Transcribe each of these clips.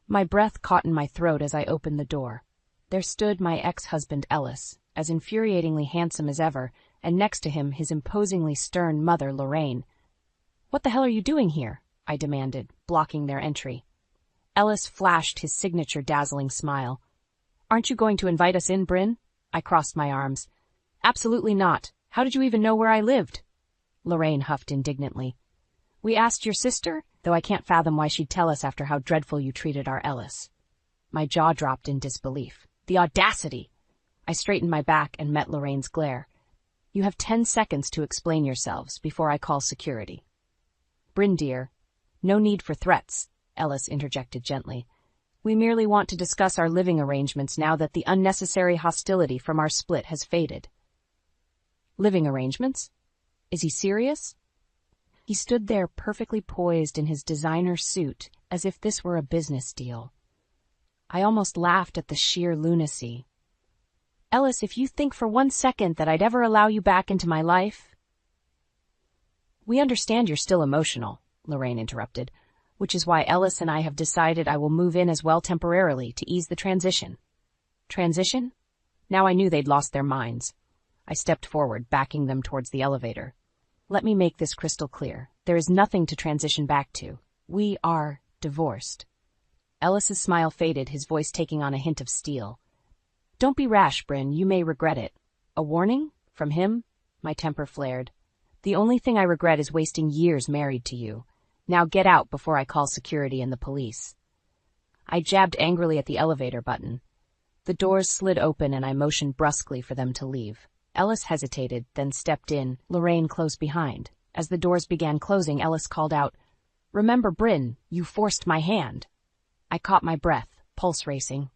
My breath caught in my throat as I opened the door. There stood my ex-husband Ellis, as infuriatingly handsome as ever, and next to him his imposingly stern mother Lorraine. "What the hell are you doing here?" I demanded, blocking their entry. Ellis flashed his signature dazzling smile. "Aren't you going to invite us in, Bryn?" I crossed my arms. "Absolutely not. How did you even know where I lived?" Lorraine huffed indignantly. "We asked your sister, though I can't fathom why she'd tell us after how dreadful you treated our Ellis." My jaw dropped in disbelief. The audacity! I straightened my back and met Lorraine's glare. "You have 10 seconds to explain yourselves before I call security." "Bryn, dear, no need for threats," Ellis interjected gently. "We merely want to discuss our living arrangements now that the unnecessary hostility from our split has faded." "Living arrangements? Is he serious?" He stood there perfectly poised in his designer suit, as if this were a business deal. I almost laughed at the sheer lunacy. "Ellis, if you think for 1 second that I'd ever allow you back into my life—" "We understand you're still emotional," Lorraine interrupted, "which is why Ellis and I have decided I will move in as well temporarily to ease the transition." Transition? Now I knew they'd lost their minds. I stepped forward, backing them towards the elevator. "Let me make this crystal clear. There is nothing to transition back to. We are divorced." Ellis's smile faded, his voice taking on a hint of steel. "Don't be rash, Bryn. You may regret it." "A warning? From him?" My temper flared. "The only thing I regret is wasting years married to you. Now get out before I call security and the police." I jabbed angrily at the elevator button. The doors slid open and I motioned brusquely for them to leave. Ellis hesitated, then stepped in, Lorraine close behind. As the doors began closing, Ellis called out, "Remember, Bryn, you forced my hand." I caught my breath, pulse racing.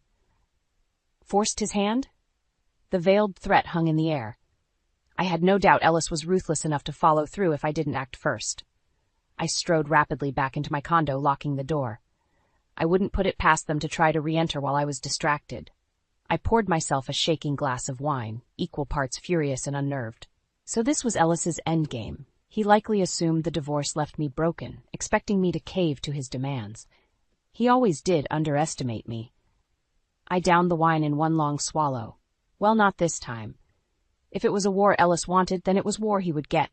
Forced his hand? The veiled threat hung in the air. I had no doubt Ellis was ruthless enough to follow through if I didn't act first. I strode rapidly back into my condo, locking the door. I wouldn't put it past them to try to re-enter while I was distracted. I poured myself a shaking glass of wine, equal parts furious and unnerved. So this was Ellis's endgame. He likely assumed the divorce left me broken, expecting me to cave to his demands. He always did underestimate me. I downed the wine in one long swallow. Well, not this time. If it was a war Ellis wanted, then it was war he would get,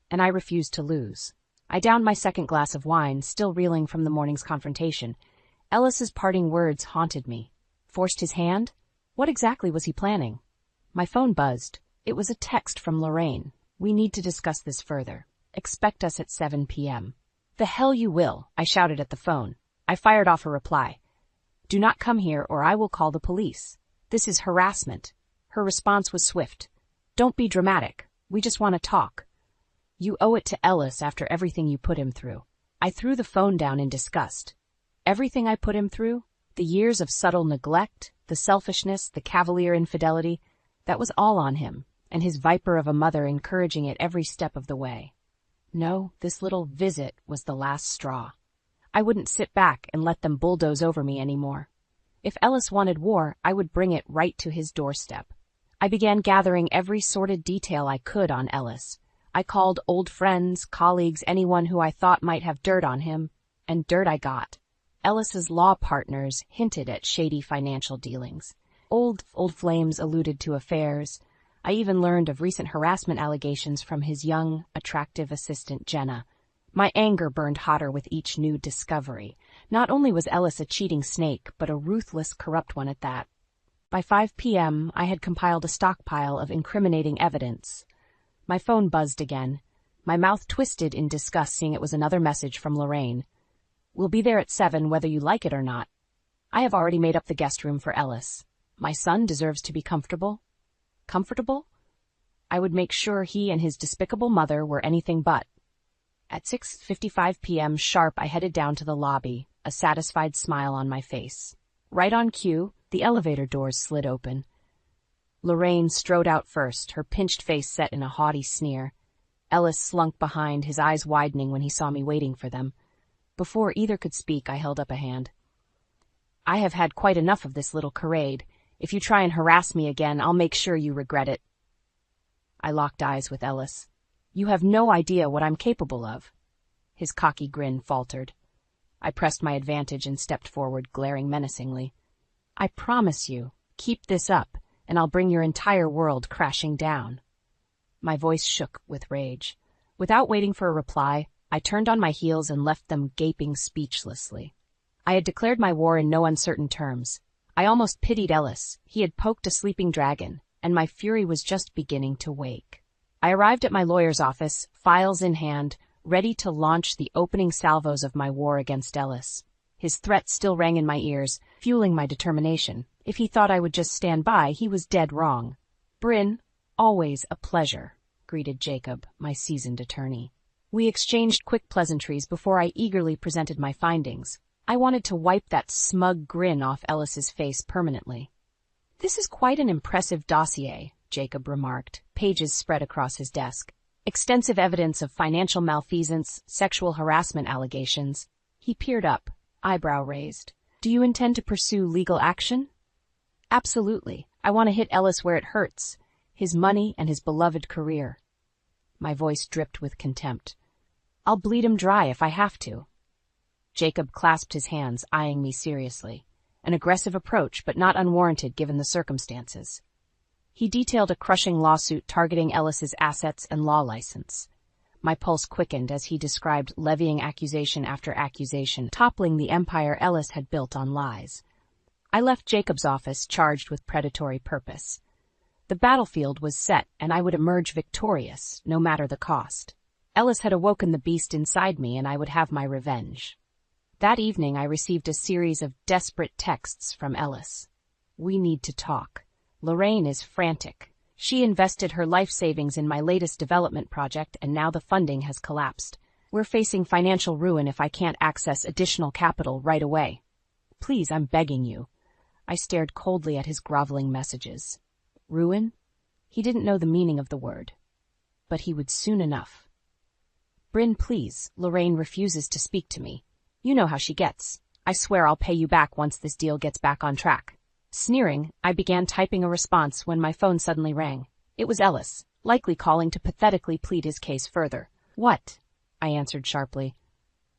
and I refused to lose. I downed my second glass of wine, still reeling from the morning's confrontation. Ellis's parting words haunted me. Forced his hand? What exactly was he planning? My phone buzzed. It was a text from Lorraine. "We need to discuss this further. Expect us at 7 p.m. "The hell you will," I shouted at the phone. I fired off a reply. "Do not come here or I will call the police. This is harassment." Her response was swift. "Don't be dramatic. We just want to talk." "You owe it to Ellis after everything you put him through." I threw the phone down in disgust. Everything I put him through? The years of subtle neglect, the selfishness, the cavalier infidelity, that was all on him, and his viper of a mother encouraging it every step of the way. No, this little visit was the last straw. I wouldn't sit back and let them bulldoze over me anymore. If Ellis wanted war, I would bring it right to his doorstep. I began gathering every sordid detail I could on Ellis. I called old friends, colleagues, anyone who I thought might have dirt on him, and dirt I got. Ellis's law partners hinted at shady financial dealings. Old flames alluded to affairs. I even learned of recent harassment allegations from his young, attractive assistant Jenna. My anger burned hotter with each new discovery. Not only was Ellis a cheating snake, but a ruthless, corrupt one at that. By 5 p.m., I had compiled a stockpile of incriminating evidence. My phone buzzed again. My mouth twisted in disgust seeing it was another message from Lorraine. "We'll be there at 7 whether you like it or not. I have already made up the guest room for Ellis. My son deserves to be comfortable." Comfortable? I would make sure he and his despicable mother were anything but. At 6:55 p.m. sharp, I headed down to the lobby, a satisfied smile on my face. Right on cue, the elevator doors slid open. Lorraine strode out first, her pinched face set in a haughty sneer. Ellis slunk behind, his eyes widening when he saw me waiting for them. Before either could speak, I held up a hand. "I have had quite enough of this little charade. If you try and harass me again, I'll make sure you regret it." I locked eyes with Ellis. "You have no idea what I'm capable of." His cocky grin faltered. I pressed my advantage and stepped forward, glaring menacingly. I promise you, keep this up, and I'll bring your entire world crashing down. My voice shook with rage. Without waiting for a reply, I turned on my heels and left them gaping speechlessly. I had declared my war in no uncertain terms. I almost pitied Ellis. He had poked a sleeping dragon, and my fury was just beginning to wake. I arrived at my lawyer's office, files in hand, ready to launch the opening salvos of my war against Ellis. His threats still rang in my ears, fueling my determination. If he thought I would just stand by, he was dead wrong. "Bryn, always a pleasure," greeted Jacob, my seasoned attorney. We exchanged quick pleasantries before I eagerly presented my findings. I wanted to wipe that smug grin off Ellis's face permanently. "This is quite an impressive dossier," Jacob remarked, pages spread across his desk. "Extensive evidence of financial malfeasance, sexual harassment allegations." He peered up, eyebrow raised. "Do you intend to pursue legal action?" "Absolutely. I want to hit Ellis where it hurts. His money and his beloved career." My voice dripped with contempt. "I'll bleed him dry if I have to." Jacob clasped his hands, eyeing me seriously. An aggressive approach, but not unwarranted given the circumstances. He detailed a crushing lawsuit targeting Ellis's assets and law license. My pulse quickened as he described levying accusation after accusation, toppling the empire Ellis had built on lies. I left Jacob's office charged with predatory purpose. The battlefield was set, and I would emerge victorious, no matter the cost. Ellis had awoken the beast inside me, and I would have my revenge. That evening I received a series of desperate texts from Ellis. "We need to talk. Lorraine is frantic. She invested her life savings in my latest development project, and now the funding has collapsed. We're facing financial ruin if I can't access additional capital right away. Please, I'm begging you." I stared coldly at his groveling messages. Ruin? He didn't know the meaning of the word. But he would soon enough. "Bryn, please, Lorraine refuses to speak to me. You know how she gets. I swear I'll pay you back once this deal gets back on track." Sneering, I began typing a response when my phone suddenly rang. It was Ellis, likely calling to pathetically plead his case further. "What?" I answered sharply.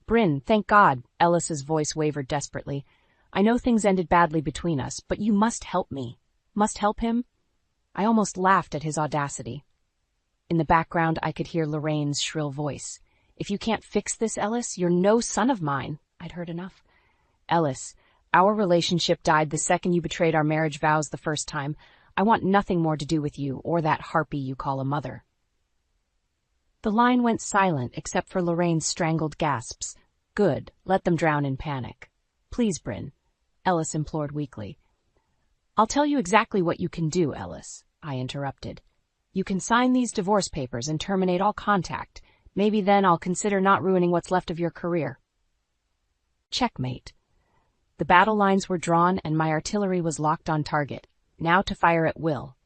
"Bryn, thank God," Ellis's voice wavered desperately. "I know things ended badly between us, but you must help me." Must help him? I almost laughed at his audacity. In the background, I could hear Lorraine's shrill voice. "If you can't fix this, Ellis, you're no son of mine." I'd heard enough. "Ellis, our relationship died the second you betrayed our marriage vows the first time. I want nothing more to do with you or that harpy you call a mother." The line went silent except for Lorraine's strangled gasps. "Good, let them drown in panic." "Please, Bryn," Ellis implored weakly. "I'll tell you exactly what you can do, Ellis," I interrupted. "You can sign these divorce papers and terminate all contact. Maybe then I'll consider not ruining what's left of your career." Checkmate. The battle lines were drawn and my artillery was locked on target, now to fire at will.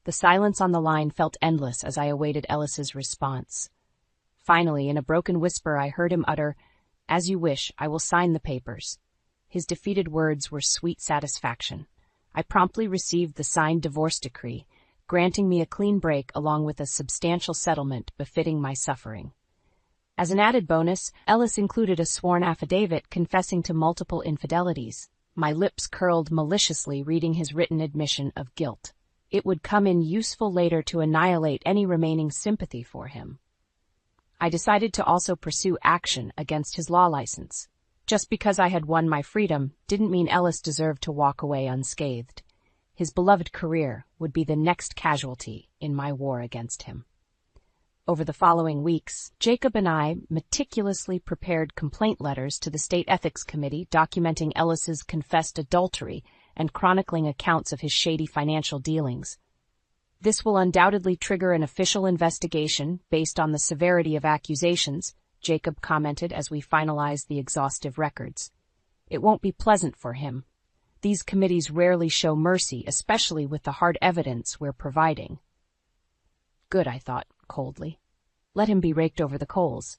The silence on the line felt endless as I awaited Ellis's response. Finally, in a broken whisper, I heard him utter, "As you wish, I will sign the papers." His defeated words were sweet satisfaction. I promptly received the signed divorce decree, granting me a clean break along with a substantial settlement befitting my suffering. As an added bonus, Ellis included a sworn affidavit confessing to multiple infidelities. My lips curled maliciously reading his written admission of guilt. It would come in useful later to annihilate any remaining sympathy for him. I decided to also pursue action against his law license. Just because I had won my freedom didn't mean Ellis deserved to walk away unscathed. His beloved career would be the next casualty in my war against him. Over the following weeks, Jacob and I meticulously prepared complaint letters to the State Ethics Committee documenting Ellis's confessed adultery and chronicling accounts of his shady financial dealings. "This will undoubtedly trigger an official investigation based on the severity of accusations," Jacob commented as we finalized the exhaustive records. "It won't be pleasant for him. These committees rarely show mercy, especially with the hard evidence we're providing." Good, I thought, coldly. Let him be raked over the coals.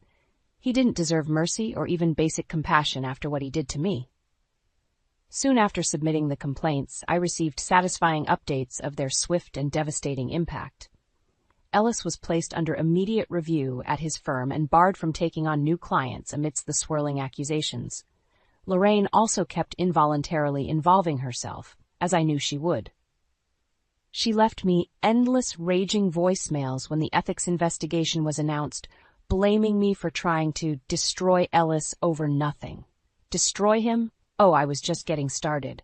He didn't deserve mercy or even basic compassion after what he did to me. Soon after submitting the complaints, I received satisfying updates of their swift and devastating impact. Ellis was placed under immediate review at his firm and barred from taking on new clients amidst the swirling accusations. Lorraine also kept involuntarily involving herself, as I knew she would. She left me endless raging voicemails when the ethics investigation was announced, blaming me for trying to destroy Ellis over nothing. Destroy him? Oh, I was just getting started.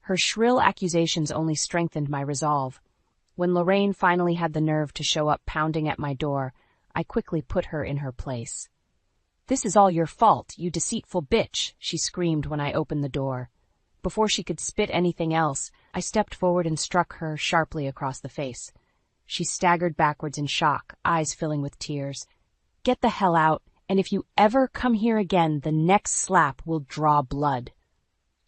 Her shrill accusations only strengthened my resolve. When Lorraine finally had the nerve to show up pounding at my door, I quickly put her in her place. "This is all your fault, you deceitful bitch," she screamed when I opened the door. Before she could spit anything else, I stepped forward and struck her sharply across the face. She staggered backwards in shock, eyes filling with tears. "Get the hell out, and if you ever come here again, the next slap will draw blood."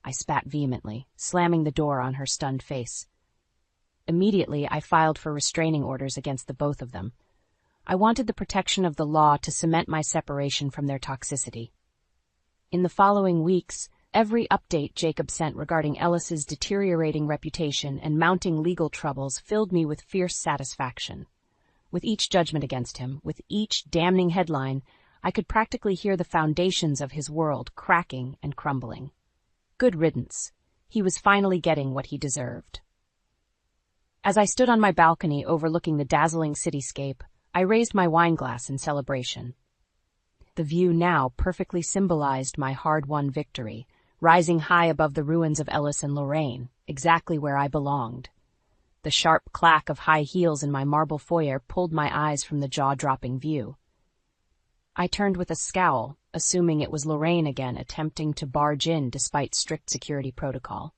I spat vehemently, slamming the door on her stunned face. Immediately, I filed for restraining orders against the both of them. I wanted the protection of the law to cement my separation from their toxicity. In the following weeks, every update Jacob sent regarding Ellis's deteriorating reputation and mounting legal troubles filled me with fierce satisfaction. With each judgment against him, with each damning headline, I could practically hear the foundations of his world cracking and crumbling. Good riddance. He was finally getting what he deserved. As I stood on my balcony overlooking the dazzling cityscape, I raised my wine glass in celebration. The view now perfectly symbolized my hard-won victory, rising high above the ruins of Ellis and Lorraine, exactly where I belonged. The sharp clack of high heels in my marble foyer pulled my eyes from the jaw-dropping view. I turned with a scowl, assuming it was Lorraine again attempting to barge in despite strict security protocol.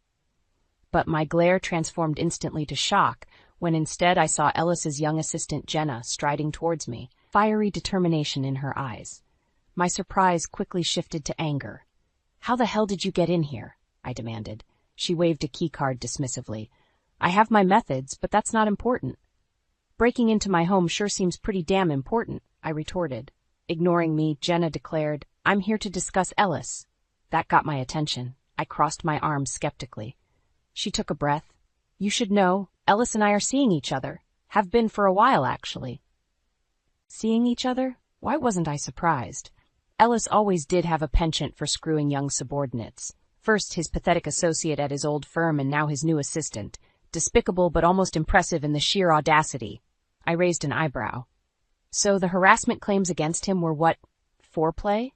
But my glare transformed instantly to shock when instead I saw Ellis's young assistant Jenna striding towards me, fiery determination in her eyes. My surprise quickly shifted to anger. "How the hell did you get in here?" I demanded. She waved a keycard dismissively. "I have my methods, but that's not important." "Breaking into my home sure seems pretty damn important," I retorted. Ignoring me, Jenna declared, "I'm here to discuss Ellis." That got my attention. I crossed my arms skeptically. She took a breath. "You should know, Ellis and I are seeing each other. Have been for a while, actually." Seeing each other? Why wasn't I surprised? Ellis always did have a penchant for screwing young subordinates. First his pathetic associate at his old firm and now his new assistant. Despicable but almost impressive in the sheer audacity. I raised an eyebrow. So the harassment claims against him were what? Foreplay?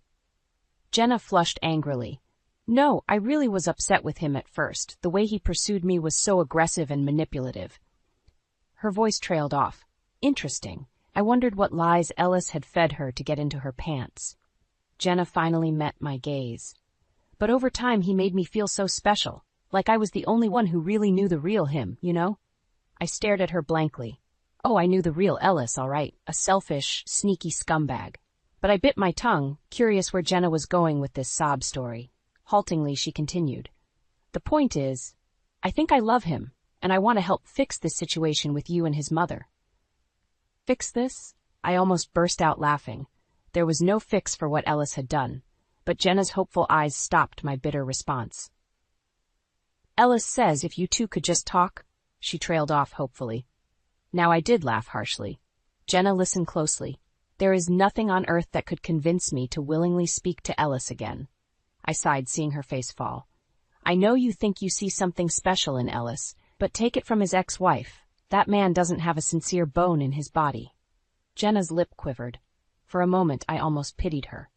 Jenna flushed angrily. "No, I really was upset with him at first. The way he pursued me was so aggressive and manipulative." Her voice trailed off. Interesting. I wondered what lies Ellis had fed her to get into her pants. Jenna finally met my gaze. "But over time he made me feel so special, like I was the only one who really knew the real him, you know?" I stared at her blankly. Oh, I knew the real Ellis, all right, a selfish, sneaky scumbag. But I bit my tongue, curious where Jenna was going with this sob story. Haltingly, she continued. "The point is, I think I love him, and I want to help fix this situation with you and his mother." Fix this? I almost burst out laughing. There was no fix for what Ellis had done, but Jenna's hopeful eyes stopped my bitter response. "Ellis says if you two could just talk," she trailed off hopefully. Now I did laugh harshly. "Jenna, listen closely. There is nothing on earth that could convince me to willingly speak to Ellis again." I sighed, seeing her face fall. "I know you think you see something special in Ellis, but take it from his ex-wife. That man doesn't have a sincere bone in his body." Jenna's lip quivered. For a moment, I almost pitied her.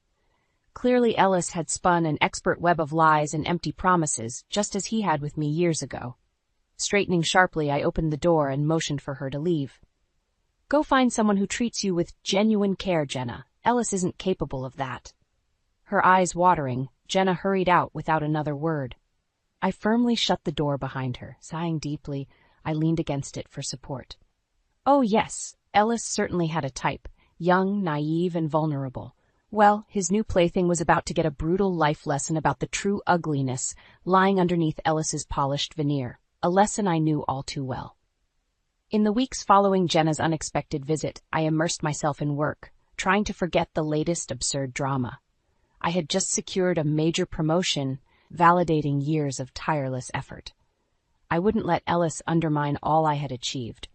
Clearly Ellis had spun an expert web of lies and empty promises, just as he had with me years ago. Straightening sharply, I opened the door and motioned for her to leave. "Go find someone who treats you with genuine care, Jenna. Ellis isn't capable of that." Her eyes watering, Jenna hurried out without another word. I firmly shut the door behind her. Sighing deeply, I leaned against it for support. Oh yes, Ellis certainly had a type, young, naive, and vulnerable. Well, his new plaything was about to get a brutal life lesson about the true ugliness lying underneath Ellis's polished veneer, a lesson I knew all too well. In the weeks following Jenna's unexpected visit, I immersed myself in work, trying to forget the latest absurd drama. I had just secured a major promotion, validating years of tireless effort. I wouldn't let Ellis undermine all I had achieved.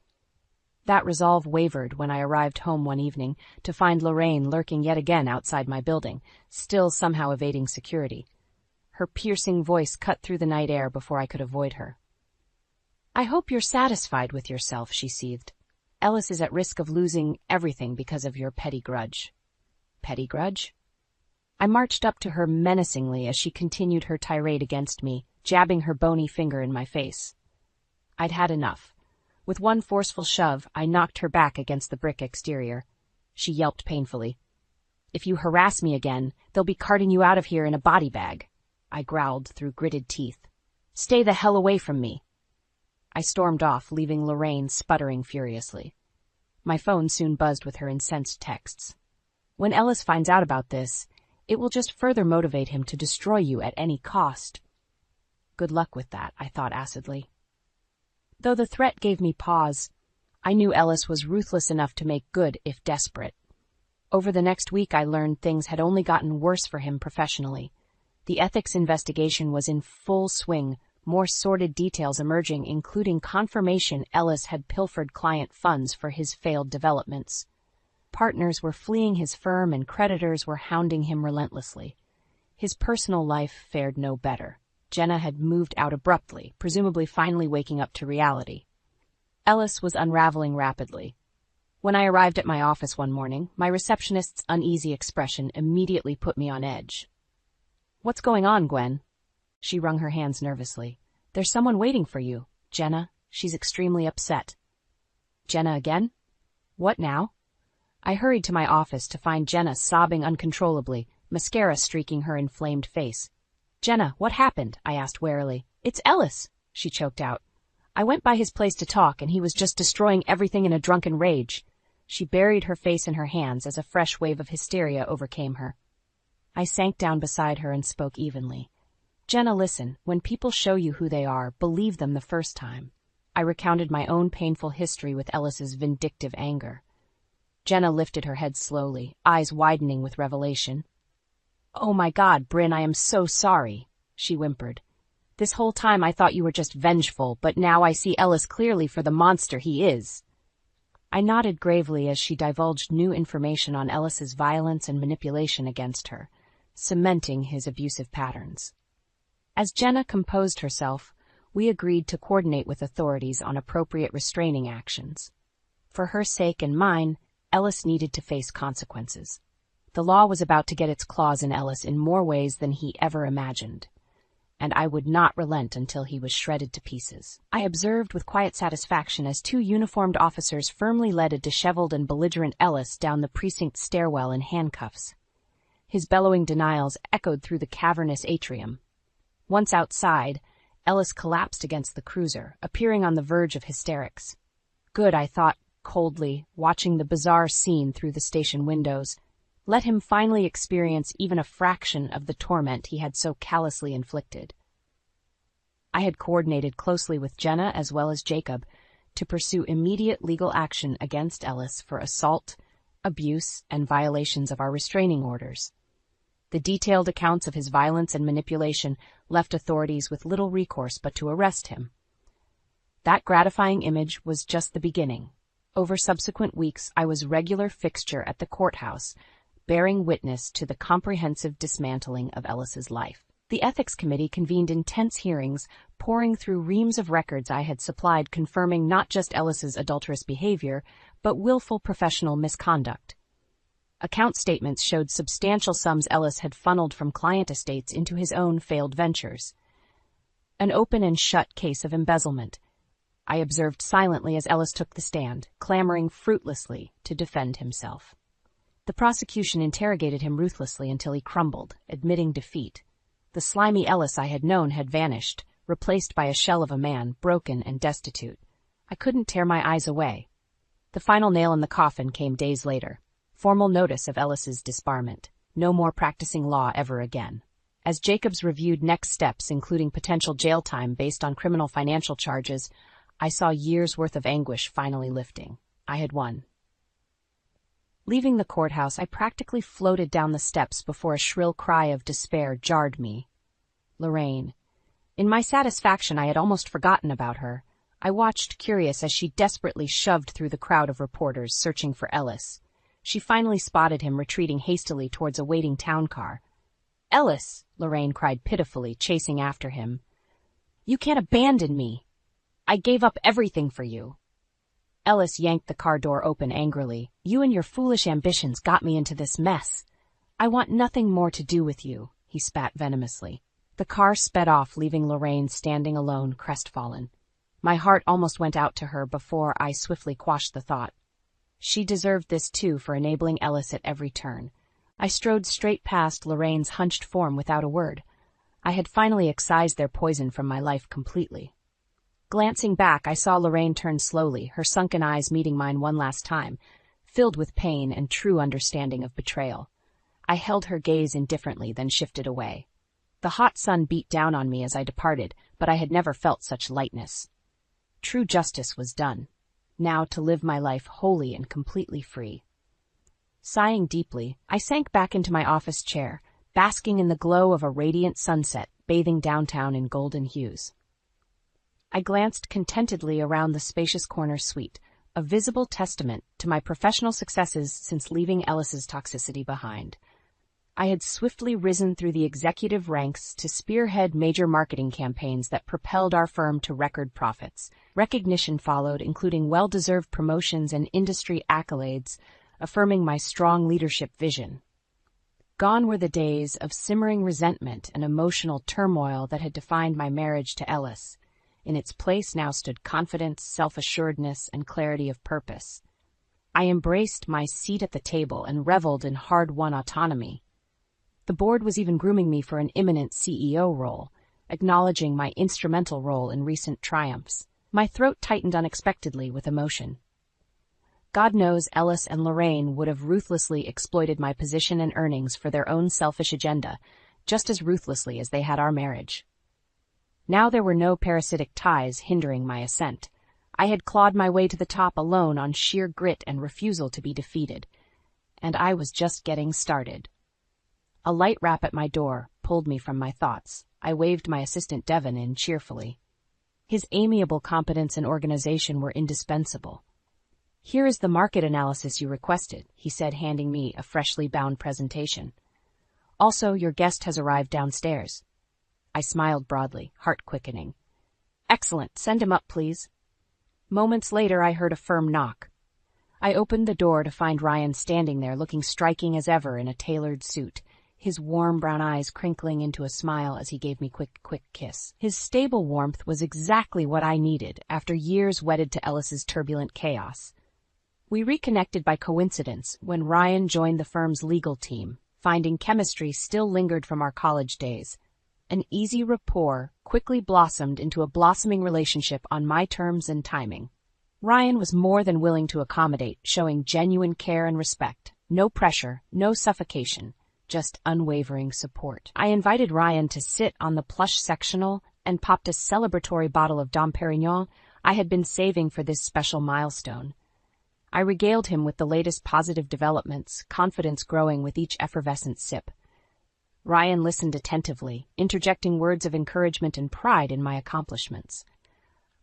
That resolve wavered when I arrived home one evening to find Lorraine lurking yet again outside my building, still somehow evading security. Her piercing voice cut through the night air before I could avoid her. "I hope you're satisfied with yourself," she seethed. "Ellis is at risk of losing everything because of your petty grudge." Petty grudge? I marched up to her menacingly as she continued her tirade against me, jabbing her bony finger in my face. I'd had enough. With one forceful shove, I knocked her back against the brick exterior. She yelped painfully. "If you harass me again, they'll be carting you out of here in a body bag," I growled through gritted teeth. "Stay the hell away from me." I stormed off, leaving Lorraine sputtering furiously. My phone soon buzzed with her incensed texts. "When Ellis finds out about this, it will just further motivate him to destroy you at any cost." Good luck with that, I thought acidly. Though the threat gave me pause, I knew Ellis was ruthless enough to make good if desperate. Over the next week I learned things had only gotten worse for him professionally. The ethics investigation was in full swing, more sordid details emerging, including confirmation Ellis had pilfered client funds for his failed developments. Partners were fleeing his firm and creditors were hounding him relentlessly. His personal life fared no better. Jenna had moved out abruptly, presumably finally waking up to reality. Ellis was unraveling rapidly. When I arrived at my office one morning, my receptionist's uneasy expression immediately put me on edge. "What's going on, Gwen?" She wrung her hands nervously. "There's someone waiting for you. Jenna, she's extremely upset." "Jenna again? What now?" I hurried to my office to find Jenna sobbing uncontrollably, mascara streaking her inflamed face. "Jenna, what happened?" I asked warily. "It's Ellis," she choked out. "I went by his place to talk, and he was just destroying everything in a drunken rage." She buried her face in her hands as a fresh wave of hysteria overcame her. I sank down beside her and spoke evenly. "Jenna, listen, when people show you who they are, believe them the first time." I recounted my own painful history with Ellis's vindictive anger. Jenna lifted her head slowly, eyes widening with revelation. "Oh my God, Bryn, I am so sorry," she whimpered. "This whole time I thought you were just vengeful, but now I see Ellis clearly for the monster he is." I nodded gravely as she divulged new information on Ellis's violence and manipulation against her, cementing his abusive patterns. As Jenna composed herself, we agreed to coordinate with authorities on appropriate restraining actions. For her sake and mine, Ellis needed to face consequences. The law was about to get its claws in Ellis in more ways than he ever imagined, and I would not relent until he was shredded to pieces. I observed with quiet satisfaction as two uniformed officers firmly led a disheveled and belligerent Ellis down the precinct stairwell in handcuffs. His bellowing denials echoed through the cavernous atrium. Once outside, Ellis collapsed against the cruiser, appearing on the verge of hysterics. Good, I thought coldly, watching the bizarre scene through the station windows. Let him finally experience even a fraction of the torment he had so callously inflicted. I had coordinated closely with Jenna as well as Jacob to pursue immediate legal action against Ellis for assault, abuse, and violations of our restraining orders. The detailed accounts of his violence and manipulation left authorities with little recourse but to arrest him. That gratifying image was just the beginning. Over subsequent weeks, I was regular fixture at the courthouse, bearing witness to the comprehensive dismantling of Ellis's life. The ethics committee convened intense hearings, pouring through reams of records I had supplied confirming not just Ellis's adulterous behavior, but willful professional misconduct. Account statements showed substantial sums Ellis had funneled from client estates into his own failed ventures. An open and shut case of embezzlement. I observed silently as Ellis took the stand, clamoring fruitlessly to defend himself. The prosecution interrogated him ruthlessly until he crumbled, admitting defeat. The slimy Ellis I had known had vanished, replaced by a shell of a man, broken and destitute. I couldn't tear my eyes away. The final nail in the coffin came days later. Formal notice of Ellis's disbarment. No more practicing law ever again. As Jacobs reviewed next steps, including potential jail time based on criminal financial charges, I saw years' worth of anguish finally lifting. I had won. Leaving the courthouse, I practically floated down the steps before a shrill cry of despair jarred me. Lorraine. In my satisfaction, I had almost forgotten about her. I watched, curious, as she desperately shoved through the crowd of reporters searching for Ellis. She finally spotted him retreating hastily towards a waiting town car. Ellis, Lorraine cried pitifully, chasing after him. You can't abandon me. I gave up everything for you. Ellis yanked the car door open angrily. You and your foolish ambitions got me into this mess. I want nothing more to do with you, he spat venomously. The car sped off, leaving Lorraine standing alone, crestfallen. My heart almost went out to her before I swiftly quashed the thought. She deserved this too for enabling Ellis at every turn. I strode straight past Lorraine's hunched form without a word. I had finally excised their poison from my life completely. Glancing back, I saw Lorraine turn slowly, her sunken eyes meeting mine one last time, filled with pain and true understanding of betrayal. I held her gaze indifferently, then shifted away. The hot sun beat down on me as I departed, but I had never felt such lightness. True justice was done. Now to live my life wholly and completely free. Sighing deeply, I sank back into my office chair, basking in the glow of a radiant sunset, bathing downtown in golden hues. I glanced contentedly around the spacious corner suite, a visible testament to my professional successes since leaving Ellis's toxicity behind. I had swiftly risen through the executive ranks to spearhead major marketing campaigns that propelled our firm to record profits. Recognition followed, including well-deserved promotions and industry accolades, affirming my strong leadership vision. Gone were the days of simmering resentment and emotional turmoil that had defined my marriage to Ellis. In its place now stood confidence, self-assuredness, and clarity of purpose. I embraced my seat at the table and reveled in hard-won autonomy. The board was even grooming me for an imminent CEO role, acknowledging my instrumental role in recent triumphs. My throat tightened unexpectedly with emotion. God knows Ellis and Lorraine would have ruthlessly exploited my position and earnings for their own selfish agenda, just as ruthlessly as they had our marriage. Now there were no parasitic ties hindering my ascent. I had clawed my way to the top alone on sheer grit and refusal to be defeated. And I was just getting started. A light rap at my door pulled me from my thoughts. I waved my assistant Devon in cheerfully. His amiable competence and organization were indispensable. Here is the market analysis you requested, he said, handing me a freshly bound presentation. Also, your guest has arrived downstairs. I smiled broadly, heart quickening. Excellent, send him up, please. Moments later, I heard a firm knock. I opened the door to find Ryan standing there, looking striking as ever in a tailored suit, his warm brown eyes crinkling into a smile as he gave me quick kiss. His stable warmth was exactly what I needed after years wedded to Ellis's turbulent chaos. We reconnected by coincidence when Ryan joined the firm's legal team, finding chemistry still lingered from our college days. An easy rapport quickly blossomed into a blossoming relationship on my terms and timing. Ryan was more than willing to accommodate, showing genuine care and respect. No pressure, no suffocation, just unwavering support. I invited Ryan to sit on the plush sectional and popped a celebratory bottle of Dom Perignon I had been saving for this special milestone. I regaled him with the latest positive developments, confidence growing with each effervescent sip. Ryan listened attentively, interjecting words of encouragement and pride in my accomplishments.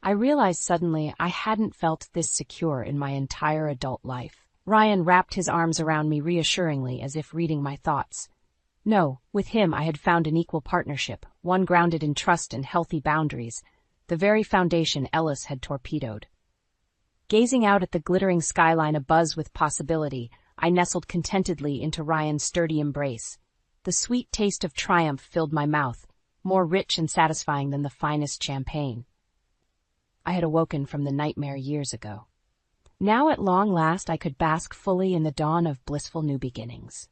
I realized suddenly I hadn't felt this secure in my entire adult life. Ryan wrapped his arms around me reassuringly, as if reading my thoughts. No, with him I had found an equal partnership, one grounded in trust and healthy boundaries, the very foundation Ellis had torpedoed. Gazing out at the glittering skyline abuzz with possibility, I nestled contentedly into Ryan's sturdy embrace. The sweet taste of triumph filled my mouth, more rich and satisfying than the finest champagne. I had awoken from the nightmare years ago. Now at long last I could bask fully in the dawn of blissful new beginnings.